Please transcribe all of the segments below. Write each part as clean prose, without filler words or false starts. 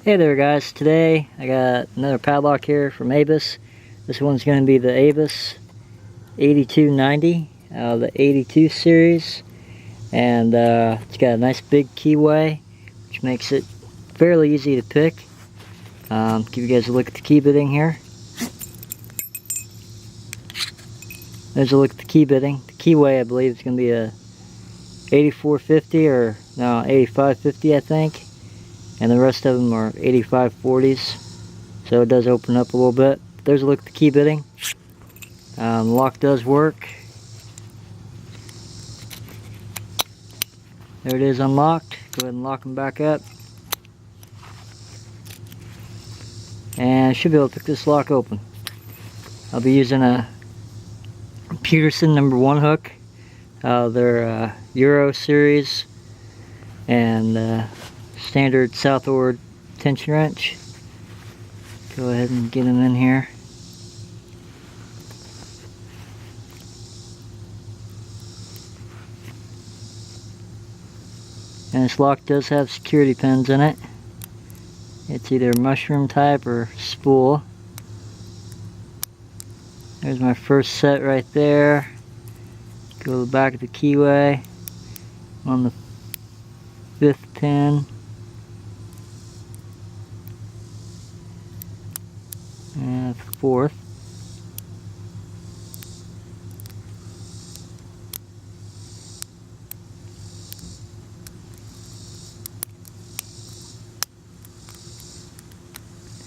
Hey there guys, today I got another padlock here from Avis. This one's going to be the Avis 8290 out of the 82 series, and it's got a nice big keyway which makes it fairly easy to pick. Give you guys a look at the key bitting here. There's a look at the key bitting. The keyway I believe is going to be a 8450 or no 8550 I think. And the rest of them are 8540s, so it does open up a little bit. There's a look at the key bitting. The lock does work. There it is unlocked. Go ahead and lock them back up. And I should be able to pick this lock open. I'll be using a Peterson #1 hook. Their Euro series and standard Southord tension wrench. Go ahead and get them in here. And this lock does have security pins in it. It's either mushroom type or spool. There's my first set right there. Go to the back of the keyway on the 5th pin. And 4th.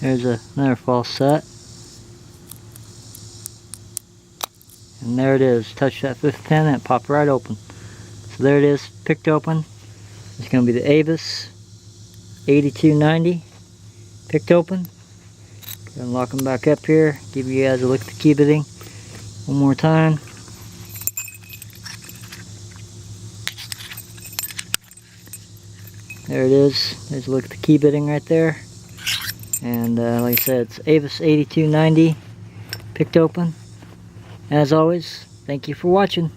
There's another false set. And there it is. Touch that 5th pin and it popped right open. So there it is, picked open. It's going to be the Avis 8290. Picked open. And lock them back up here. Give you guys a look at the key bitting one more time. There it is. There's a look at the key bitting right there. And like I said, it's Avis 8290 picked open. As always, thank you for watching.